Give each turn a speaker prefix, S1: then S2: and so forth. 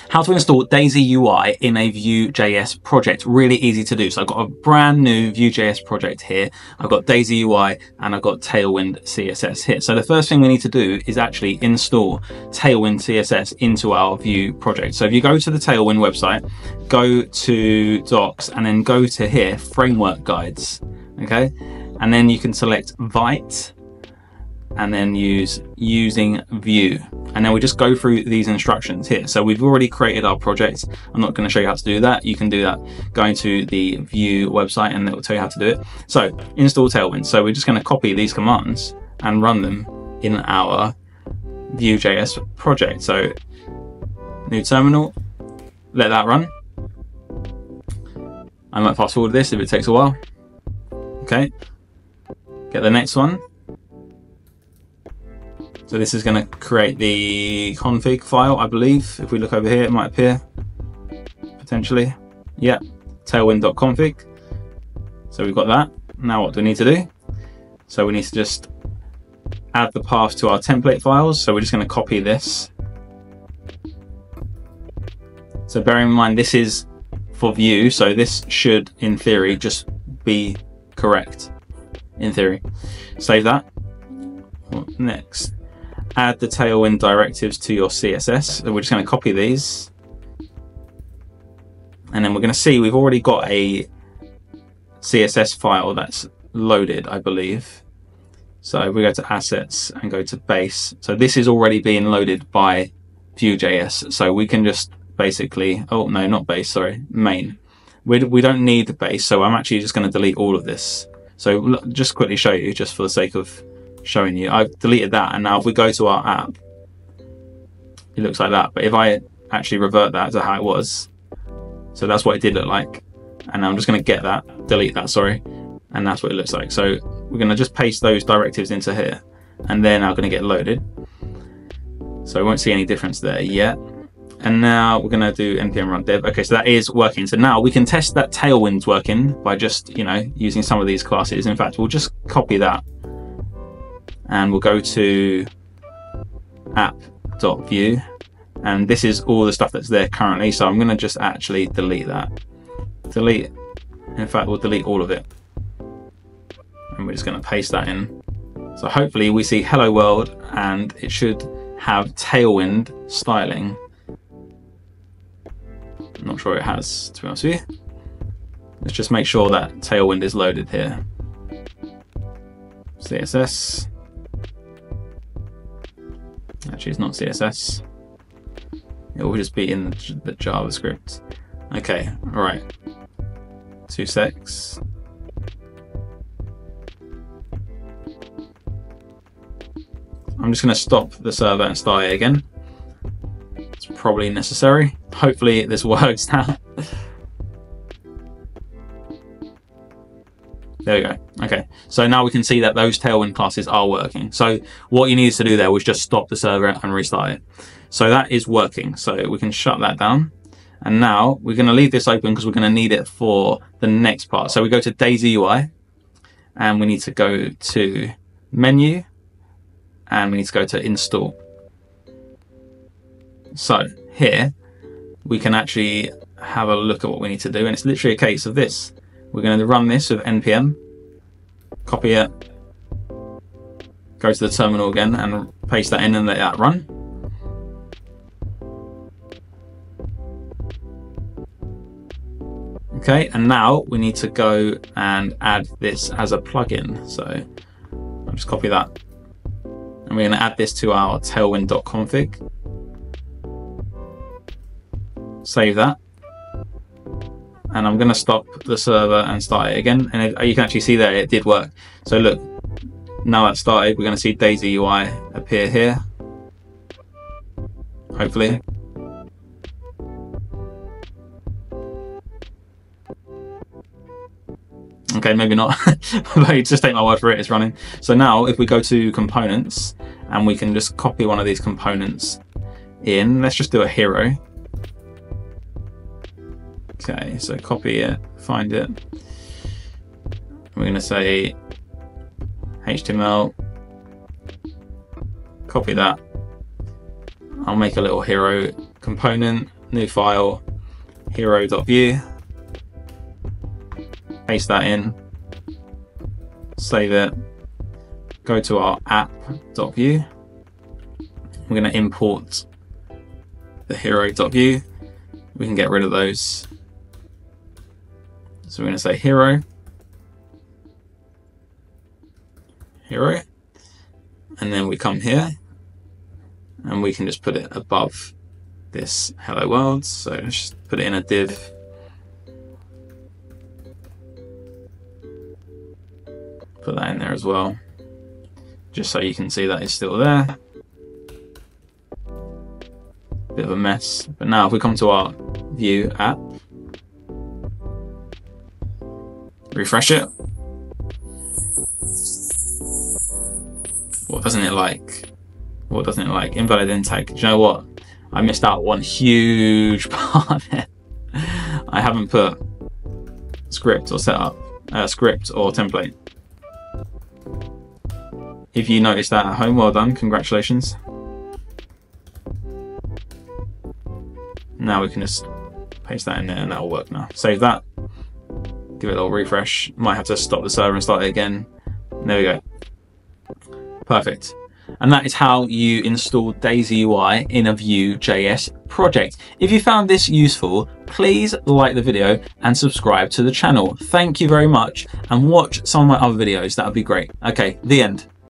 S1: How to install daisyUI in a Vue.js project. Really easy to do. So I've got a brand new Vue.js project here. I've got daisyUI and I've got Tailwind CSS here. So the first thing we need to do is actually install Tailwind CSS into our Vue project. So if you go to the Tailwind website, go to docs and then go to here, framework guides. Okay. And then you can select Vite and then using Vue. And then we just go through these instructions here. So we've already created our project. I'm not going to show you how to do that. You can do that going to the Vue website and it will tell you how to do it. So install Tailwind. So we're just going to copy these commands and run them in our Vue.js project. So new terminal, let that run. I might fast forward this if it takes a while. Okay, get the next one. So this is going to create the config file, I believe. If we look over here, it might appear, potentially. Yeah, tailwind.config. So we've got that. Now what do we need to do? So we need to just add the path to our template files. So we're just going to copy this. So bearing in mind, this is for Vue, so this should, in theory, just be correct, in theory. Save that. Next. Add the Tailwind directives to your CSS. So we're just going to copy these. And then we're going to see we've already got a CSS file that's loaded, I believe. So we go to assets and go to base. So this is already being loaded by Vue.js. So we can just basically, oh no, not base, sorry, main. We don't need the base. So I'm actually just going to delete all of this. So just quickly show you, just for the sake of showing you, I've deleted that, and now if we go to our app, it looks like that. But if I actually revert that to how it was, so that's what it did look like, and now I'm just going to get that, delete that, sorry, and that's what it looks like. So we're going to just paste those directives into here, and they're now going to get loaded. So we won't see any difference there yet. And now we're going to do npm run dev. Okay, so that is working. So now we can test that Tailwind's working by just, using some of these classes. In fact, we'll just copy that. And we'll go to app.vue, and this is all the stuff that's there currently. So I'm going to just actually delete that. Delete. In fact, we'll delete all of it. And we're just going to paste that in. So hopefully we see hello world, and it should have Tailwind styling. I'm not sure it has, to be honest with you. Let's just make sure that Tailwind is loaded here. CSS. Actually, it's not CSS. It will just be in the JavaScript. Okay, all right. 2 secs. I'm just going to stop the server and start it again. It's probably necessary. Hopefully this works now. There we go. Okay, so now we can see that those Tailwind classes are working. So what you needed to do there was just stop the server and restart it. So that is working. So we can shut that down. And now we're going to leave this open because we're going to need it for the next part. So we go to daisyUI, and we need to go to menu, and we need to go to install. So here we can actually have a look at what we need to do. And it's literally a case of this. We're going to run this with npm, copy it, go to the terminal again and paste that in and let that run. Okay, and now we need to go and add this as a plugin. So I'll just copy that. And we're going to add this to our tailwind.config. Save that. And I'm going to stop the server and start it again. And you can actually see that it did work. So look, now that's started, we're going to see daisyUI appear here. Hopefully. Okay, maybe not, but just take my word for it, it's running. So now if we go to components, and we can just copy one of these components in, let's just do a hero. Okay, so copy it, find it. We're going to say HTML, copy that. I'll make a little hero component new file, hero.vue, paste that in, save it, go to our app.vue. We're going to import the hero.vue. We can get rid of those. So we're going to say hero, and then we come here and we can just put it above this hello world. So let's just put it in a div. Put that in there as well, just so you can see that it's still there. Bit of a mess. But now if we come to our Vue app, refresh it. What doesn't it like? What doesn't it like? Invalid end tag. Do you know what? I missed out one huge part there. I haven't put script or setup, script or template. If you noticed that at home, well done, congratulations. Now we can just paste that in there and that'll work now. Save that, give it a little refresh. Might have to stop the server and start it again. There we go. Perfect. And that is how you install daisyUI in a Vue.js project. If you found this useful, please like the video and subscribe to the channel. Thank you very much, and watch some of my other videos. That would be great. Okay, the end.